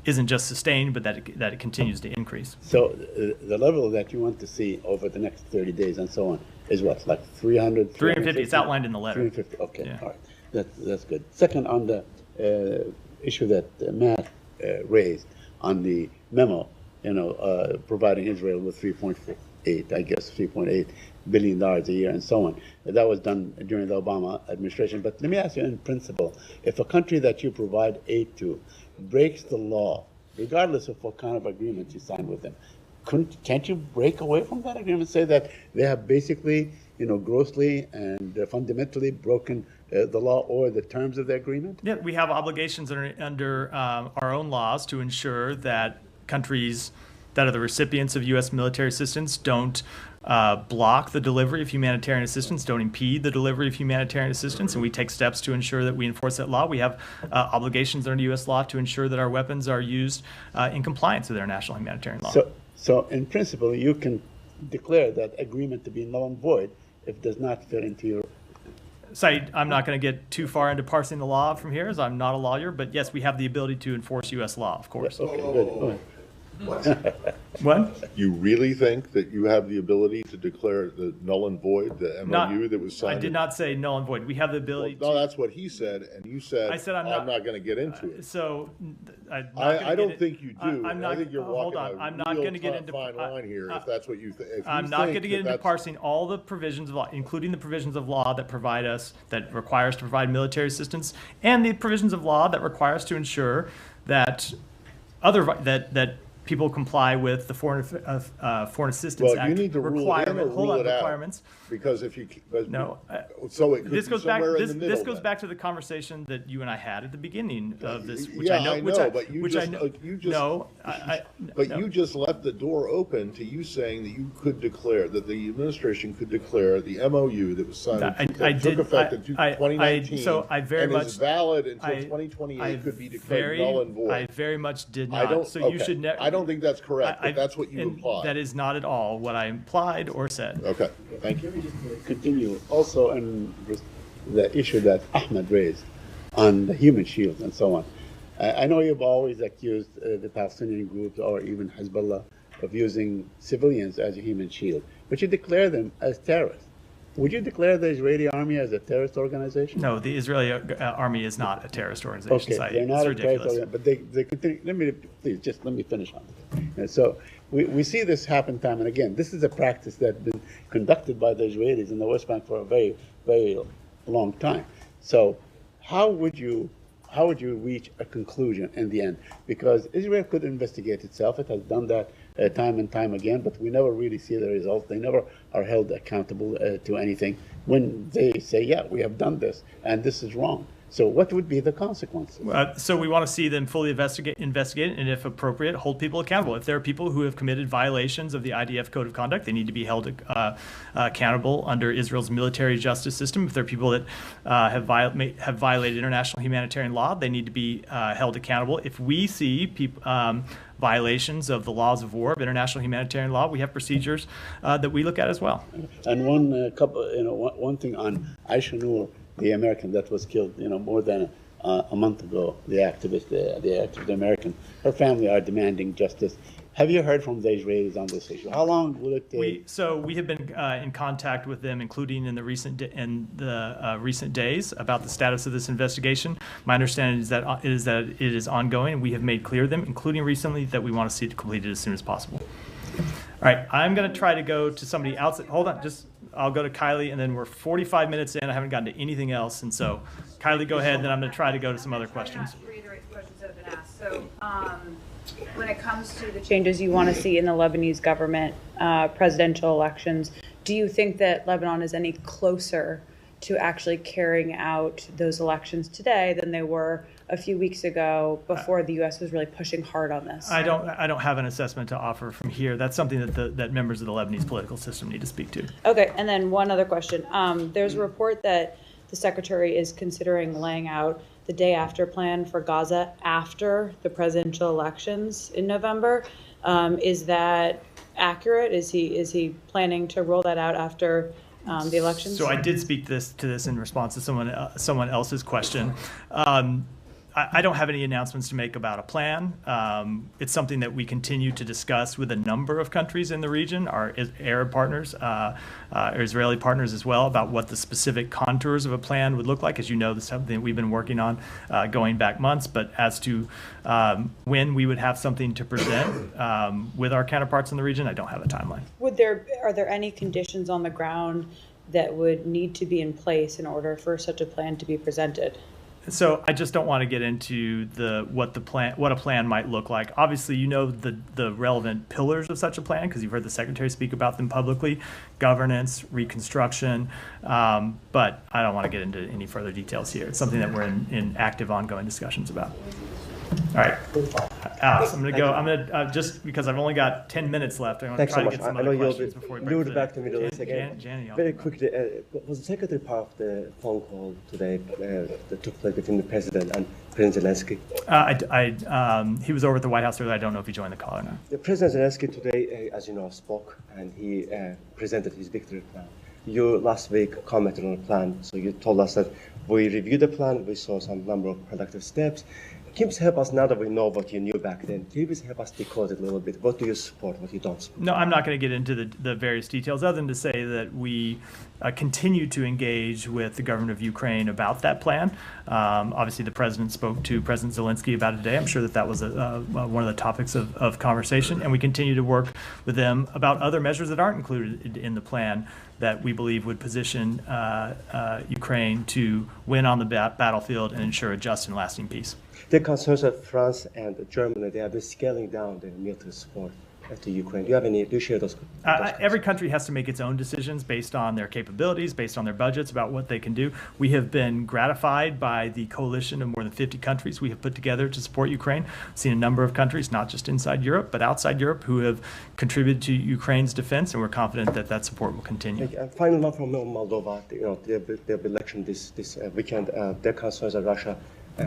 S1: isn't just sustained, but that it continues to increase.
S10: So the level that you want to see over the next 30 days and so on is what, like 300?
S1: 350, it's outlined in the letter.
S10: 350, okay, yeah. All right. That's good. Second, on the issue that Matt raised on the memo, providing Israel with 3.8 billion dollars a year and so on. That was done during the Obama administration. But let me ask you in principle, if a country that you provide aid to breaks the law, regardless of what kind of agreement you sign with them, can't you break away from that agreement and say that they have basically, grossly and fundamentally broken the law or the terms of the agreement?
S1: Yeah, we have obligations under our own laws to ensure that countries that are the recipients of U.S. military assistance don't block the delivery of humanitarian assistance, don't impede the delivery of humanitarian assistance, and we take steps to ensure that we enforce that law. We have obligations under U.S. law to ensure that our weapons are used in compliance with international humanitarian law.
S10: So in principle, you can declare that agreement to be null and void if it does not fit into your...
S1: Saeed, I'm not going to get too far into parsing the law from here, as I'm not a lawyer, but yes, we have the ability to enforce U.S. law, of course.
S10: Okay, good. Go ahead.
S1: What?
S2: You really think that you have the ability to declare the null and void, the MOU that was signed?
S1: I did not say null and void. We have the ability
S2: No, that's what he said, and you said,
S1: I said
S2: I'm not going to get into it.
S1: So
S2: I don't think you do.
S1: I'm not,
S2: I think you're
S1: hold
S2: walking
S1: on. I'm
S2: a
S1: not
S2: real
S1: going to get into
S2: fine line here, if that's what you think.
S1: I'm not going to get into parsing all the provisions of law, including the provisions of law that provide us, that require us to provide military assistance, and the provisions of law that require us to ensure that that people comply with the Foreign Assistance Act.
S2: Well, you need to rule it in or rule it out.
S1: Requirements.
S2: Because if you...
S1: No.
S2: So it could
S1: This
S2: be
S1: goes back.
S2: somewhere in the middle.
S1: This goes
S2: then.
S1: back to the conversation that you and I had at the beginning of this, which
S2: Yeah,
S1: I know.
S2: I
S1: Which
S2: know,
S1: I,
S2: but you
S1: which
S2: just,
S1: I know.
S2: you just,
S1: no,
S2: but
S1: no.
S2: you just left the door open to you saying that you could declare, that the administration could declare the MOU that was signed, that took effect in 2019,
S1: so I very
S2: and
S1: much
S2: is valid until
S1: I
S2: 2028, could be declared null and void.
S1: I very much did
S2: I
S1: not.
S2: don't.
S1: So
S2: okay.
S1: you should never.
S2: I don't think that's correct, but that's what you
S1: and
S2: implied.
S1: That is not at all what I implied or said.
S2: Okay, thank you.
S10: Continue. Also, in the issue that Ahmed raised on the human shield and so on. I know you've always accused the Palestinian groups or even Hezbollah of using civilians as a human shield, but you declare them as terrorists. Would you declare the Israeli army as a terrorist organization?
S1: No, the Israeli army is not a terrorist organization.
S10: Okay, they're not a terrorist organization, but they continue. Let me finish on this. And so we see this happen time and again. This is a practice that's been conducted by the Israelis in the West Bank for a very, very long time. So how would you reach a conclusion in the end? Because Israel could investigate itself. It has done that time and time again, but we never really see the results. They never are held accountable to anything when they say, yeah, we have done this and this is wrong. So what would be the consequences?
S1: So we want to see them fully investigate, and if appropriate, hold people accountable. If there are people who have committed violations of the IDF Code of Conduct, they need to be held accountable under Israel's military justice system. If there are people that have violated international humanitarian law, they need to be held accountable. If we see violations of the laws of war, of international humanitarian law, we have procedures that we look at as well.
S10: And one thing on Aisha Noor, the American that was killed, more than a month ago, the activist American, her family are demanding justice. Have you heard from the Israelis on this issue? How long will it take?
S1: We have been in contact with them, including in the recent days, about the status of this investigation. My understanding is that it is ongoing. We have made clear to them, including recently, that we want to see it completed as soon as possible. All right, I'm going to try to go to somebody else. Hold on, I'll go to Kylie, and then we're 45 minutes in. I haven't gotten to anything else, and so Kylie, go ahead, and then I'm going to try to go to some other questions.
S11: Reiterate questions that have been asked. So, when it comes to the changes you want to see in the Lebanese government, presidential elections, do you think that Lebanon is any closer to actually carrying out those elections today than they were a few weeks ago before the U.S. was really pushing hard on this?
S1: I don't have an assessment to offer from here. That's something that members of the Lebanese political system need to speak to.
S11: Okay, and then one other question. There's a report that the Secretary is considering laying out the day after plan for Gaza after the presidential elections in November. Is that accurate? Is he planning to roll that out after the elections?
S1: So I did speak to this in response to someone else's question. I don't have any announcements to make about a plan. It's something that we continue to discuss with a number of countries in the region, our Arab partners, our Israeli partners as well, about what the specific contours of a plan would look like. As you know, this is something that we've been working on going back months, but as to when we would have something to present with our counterparts in the region, I don't have a timeline.
S11: Are there any conditions on the ground that would need to be in place in order for such a plan to be presented?
S1: So I just don't want to get into what a plan might look like. Obviously, you know the relevant pillars of such a plan because you've heard the Secretary speak about them publicly: governance, reconstruction. But I don't want to get into any further details here. It's something that we're in active, ongoing discussions about. All right. Alex, I'm gonna just because I've only got 10 minutes left. I'm gonna
S12: Thanks
S1: try
S12: so
S1: to
S12: much.
S1: get some
S12: I know
S1: other
S12: you'll
S1: questions before we break
S12: lured
S1: for the
S12: back to Middle East again.
S1: Jenny,
S12: Very quickly, was the secretary part of the phone call today that took place between the president and President Zelensky?
S1: He was over at the White House earlier. I don't know if he joined the call or not.
S12: The President Zelensky today, as you know, spoke and he presented his victory plan. You last week commented on the plan, so you told us that we reviewed the plan, we saw some number of productive steps. Can you please help us, now that we know what you knew back then, can you please help us decode it a little bit? What do you support, what you don't support?
S1: No, I'm not going to get into the various details other than to say that we continue to engage with the government of Ukraine about that plan. Obviously, the president spoke to President Zelensky about it today. I'm sure that was one of the topics of conversation. And we continue to work with them about other measures that aren't included in the plan that we believe would position Ukraine to win on the battlefield and ensure a just and lasting peace.
S12: The concerns of France and Germany, they have been scaling down their military support to Ukraine. Do you share those?
S1: Every country has to make its own decisions based on their capabilities, based on their budgets, about what they can do. We have been gratified by the coalition of more than 50 countries we have put together to support Ukraine. We've seen a number of countries, not just inside Europe, but outside Europe, who have contributed to Ukraine's defense, and we're confident that that support will continue.
S12: Final one from Moldova. There'll be election this weekend. Their concerns that Russia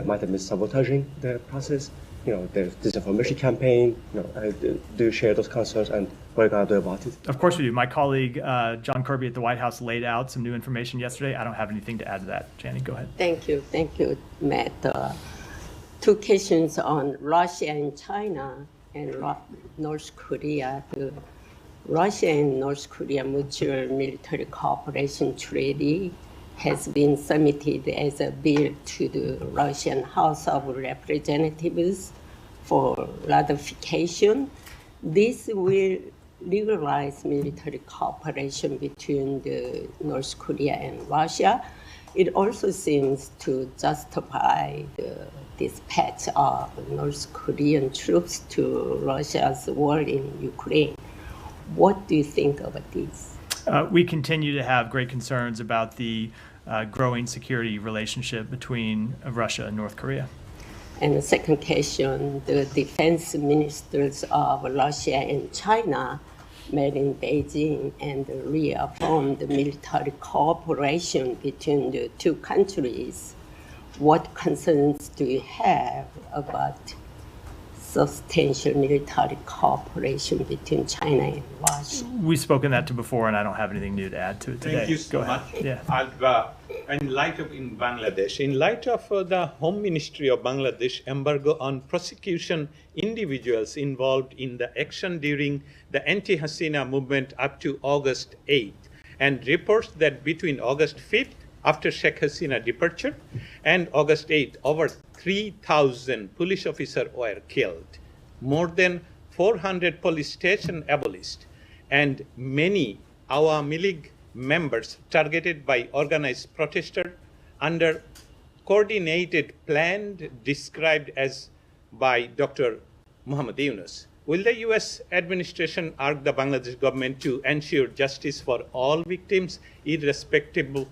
S12: might have been sabotaging the process. There's disinformation campaign. Do you share those concerns, and what are you going to do about it?
S1: Of course we do. My colleague John Kirby at the White House laid out some new information yesterday. I don't have anything to add to that. Janny, go ahead.
S13: Thank you, Matt. Two questions on Russia and China and North Korea. The Russia and North Korea Mutual Military Cooperation Treaty has been submitted as a bill to the Russian House of Representatives for ratification. This will legalize military cooperation between the North Korea and Russia. It also seems to justify the dispatch of North Korean troops to Russia's war in Ukraine. What do you think about this?
S1: We continue to have great concerns about the growing security relationship between Russia and North Korea.
S13: And the second question, the defense ministers of Russia and China met in Beijing and reaffirmed the military cooperation between the two countries. What concerns do you have about substantial military cooperation between China and Russia?
S1: We've spoken that to before, and I don't have anything new to add to it today.
S14: Thank you so much. Yeah. In light of the Home Ministry of Bangladesh embargo on prosecution individuals involved in the action during the anti-Hasina movement up to August 8th, and reports that between August 5th, after Sheikh Hasina departure, and August 8th, over 3,000 police officers were killed, more than 400 police stations abolished, and many Awami League members targeted by organized protesters under coordinated plan described as by Dr. Muhammad Yunus. Will the U.S. administration urge the Bangladesh government to ensure justice for all victims, irrespective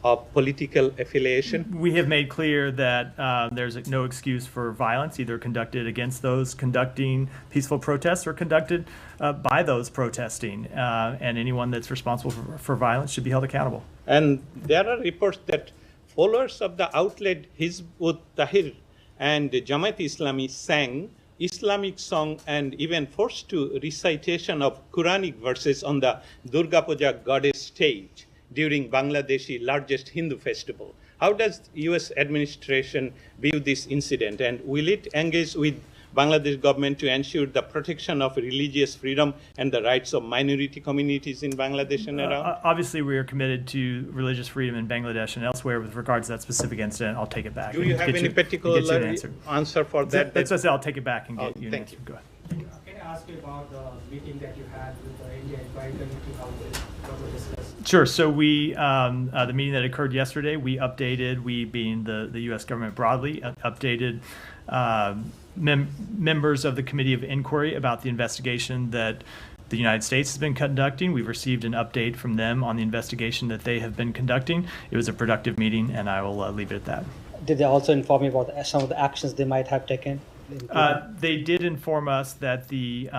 S14: of political affiliation?
S1: We have made clear that there's no excuse for violence, either conducted against those conducting peaceful protests or conducted by those protesting. And anyone that's responsible for violence should be held accountable.
S14: And there are reports that followers of the outlet Hizb ut-Tahrir and Jamaat Islami sang Islamic song and even forced to recitation of Quranic verses on the Durga Puja goddess stage during Bangladesh's largest Hindu festival. How does U.S. administration view this incident, and will it engage with Bangladesh government to ensure the protection of religious freedom and the rights of minority communities in Bangladesh and around?
S1: Obviously, we are committed to religious freedom in Bangladesh and elsewhere. With regards to that specific incident, I'll take it back.
S14: Do you have any particular answer for that?
S1: That's what I said. I'll take it back and get you an answer. Go ahead.
S15: Can I ask you about the meeting that you had with the India Inquiry Committee? How was it discussed?
S1: Sure. So we, the meeting that occurred yesterday, we being the U.S. government broadly, updated members of the Committee of Inquiry about the investigation that the United States has been conducting. We've received an update from them on the investigation that they have been conducting. It was a productive meeting, and I will leave it at that.
S15: Did they also inform you about some of the actions they might have taken?
S1: They did inform us that the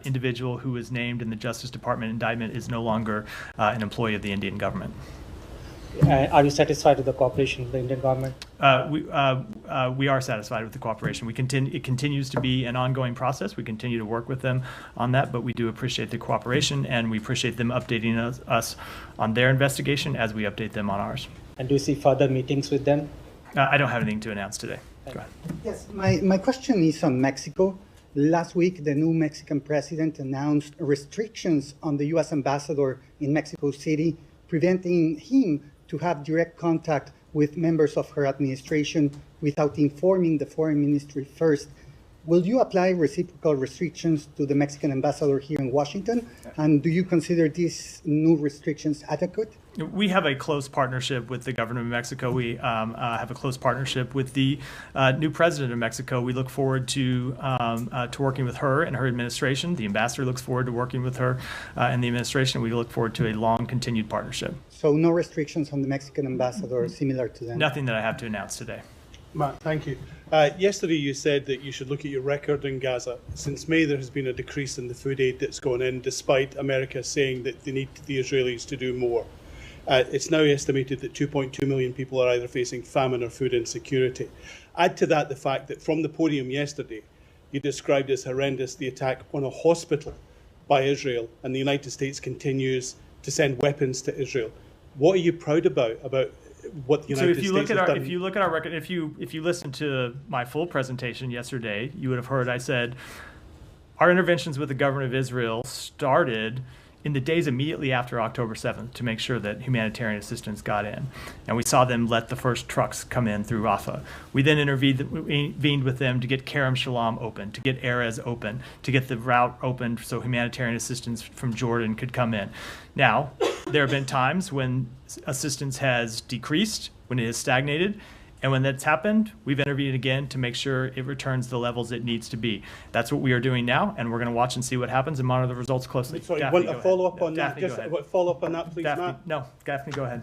S1: individual who was named in the Justice Department indictment is no longer an employee of the Indian government.
S15: Are you satisfied with the cooperation with the Indian government?
S1: We are satisfied with the cooperation. It continues to be an ongoing process. We continue to work with them on that, but we do appreciate the cooperation, and we appreciate them updating us on their investigation as we update them on ours.
S15: And do you see further meetings with them?
S1: I don't have anything to announce today. Go ahead.
S16: Yes, my question is on Mexico. Last week, the new Mexican president announced restrictions on the U.S. ambassador in Mexico City, preventing him to have direct contact with members of her administration without informing the foreign ministry first. Will you apply reciprocal restrictions to the Mexican ambassador here in Washington? And do you consider these new restrictions adequate?
S1: We have a close partnership with the government of Mexico. We have a close partnership with the new president of Mexico. We look forward to working with her and her administration. The ambassador looks forward to working with her and the administration. We look forward to a long continued partnership.
S16: So no restrictions on the Mexican ambassador similar to them?
S1: Nothing that I have to announce today.
S17: Matt, thank you. Yesterday you said that you should look at your record in Gaza. Since May there has been a decrease in the food aid that's gone in, despite America saying that they need the Israelis to do more. It's now estimated that 2.2 million people are either facing famine or food insecurity. Add to that the fact that from the podium yesterday, you described as horrendous the attack on a hospital by Israel, and the United States continues to send weapons to Israel. What are you proud about what the United States has done?
S1: If you look at our record, if you listen to my full presentation yesterday, you would have heard I said our interventions with the government of Israel started in the days immediately after October 7th to make sure that humanitarian assistance got in. And we saw them let the first trucks come in through Rafah. We then intervened with them to get Kerem Shalom open, to get Erez open, to get the route opened so humanitarian assistance from Jordan could come in. Now, there have been times when assistance has decreased, when it has stagnated, and when that's happened, we've intervened again to make sure it returns to the levels it needs to be. That's what we are doing now, and we're going to watch and see what happens and monitor the results closely.
S17: Sorry,
S1: Daphne,
S17: want a follow-up on that?
S1: Daphne,
S17: Just a follow-up on that, please,
S1: Daphne,
S17: Matt?
S1: No, Daphne, go ahead.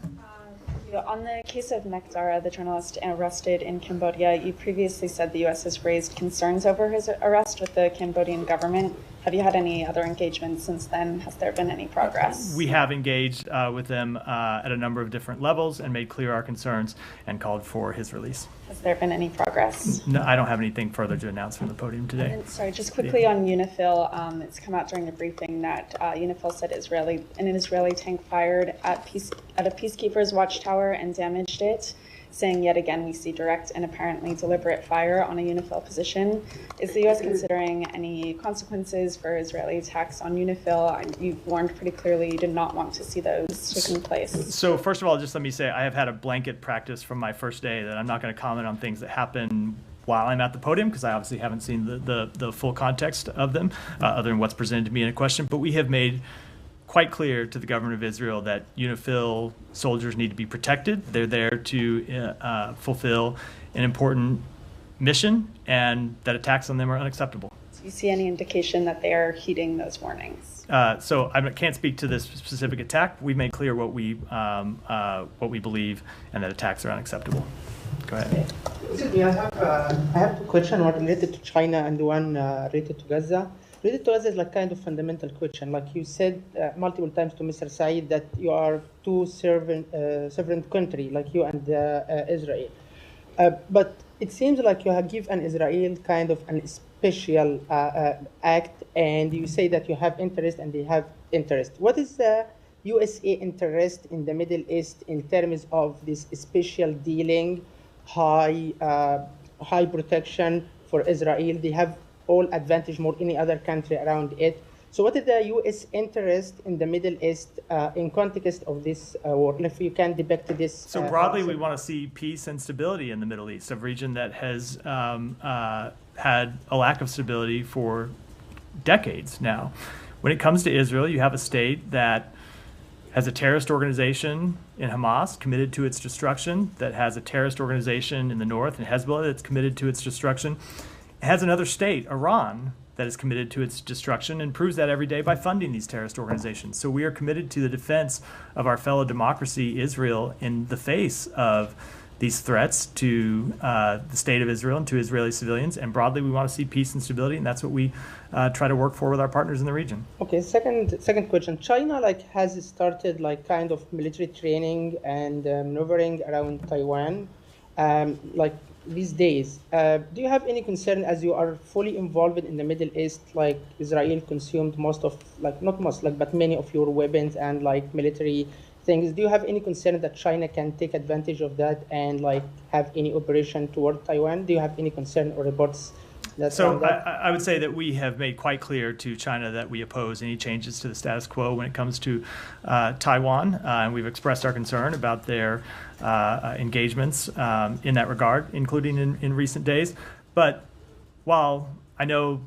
S3: On the case of Mekdara, the journalist arrested in Cambodia, you previously said the U.S. has raised concerns over his arrest with the Cambodian government. Have you had any other engagements since then? Has there been any progress?
S1: We have engaged with them at a number of different levels and made clear our concerns and called for his release.
S3: Has there been any progress?
S1: No, I don't have anything further to announce from the podium today.
S3: And sorry, just quickly on UNIFIL, it's come out during the briefing that UNIFIL said an Israeli tank fired at a peacekeeper's watchtower and damaged it, saying yet again we see direct and apparently deliberate fire on a UNIFIL position. Is the U.S. considering any consequences for Israeli attacks on UNIFIL? You've warned pretty clearly you did not want to see those taking place.
S1: So first of all, just let me say I have had a blanket practice from my first day that I'm not going to comment on things that happen while I'm at the podium, because I obviously haven't seen the full context of them, other than what's presented to me in a question. But we have made quite clear to the government of Israel that UNIFIL soldiers need to be protected. They're there to fulfill an important mission, and that attacks on them are unacceptable.
S3: Do you see any indication that they are heeding those warnings?
S1: So I can't speak to this specific attack. We've made clear what we believe, and that attacks are unacceptable. Go ahead.
S18: Excuse me, I have two questions, one related to China and one related to Gaza. Related to Gaza is like kind of fundamental question. Like you said multiple times to Mr. Saeed that you are two sovereign country, like you and Israel. But it seems like you have given Israel kind of an special act, and you say that you have interest and they have interest. What is the USA interest in the Middle East in terms of this special dealing, high protection for Israel? They have all advantage more any other country around it. So what is the U.S. interest in the Middle East in context of this war? If you can depict this.
S1: So broadly, we want to see peace and stability in the Middle East, a region that has had a lack of stability for decades now. When it comes to Israel, you have a state that has a terrorist organization in Hamas committed to its destruction, that has a terrorist organization in the north in Hezbollah that's committed to its destruction. It has another state, Iran, that is committed to its destruction and proves that every day by funding these terrorist organizations. So we are committed to the defense of our fellow democracy, Israel, in the face of these threats to the state of Israel and to Israeli civilians. And broadly, we want to see peace and stability, and that's what we try to work for with our partners in the region.
S18: Okay, second question. China has started kind of military training and maneuvering around Taiwan these days. Do you have any concern, as you are fully involved in the Middle East, Israel consumed most of, not most, but many of your weapons and military things? Do you have any concern that China can take advantage of that and have any operation toward Taiwan? Do you have any concern or reports?
S1: I would say that we have made quite clear to China that we oppose any changes to the status quo when it comes to Taiwan, and we've expressed our concern about their engagements in that regard, including in recent days. But while I know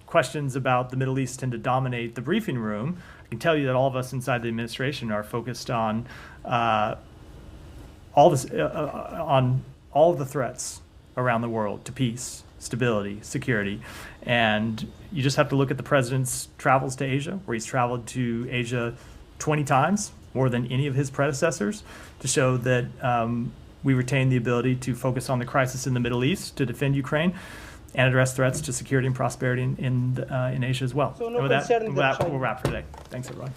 S1: questions about the Middle East tend to dominate the briefing room, I can tell you that all of us inside the administration are focused on on all of the threats around the world to peace, stability, security. And you just have to look at the president's travels to Asia, where he's traveled to Asia 20 times, more than any of his predecessors, to show that we retain the ability to focus on the crisis in the Middle East, to defend Ukraine, and address threats to security and prosperity in Asia as well.
S18: So no
S1: and with
S18: concern
S1: that,
S18: that
S1: we'll wrap for today. Thanks, everyone.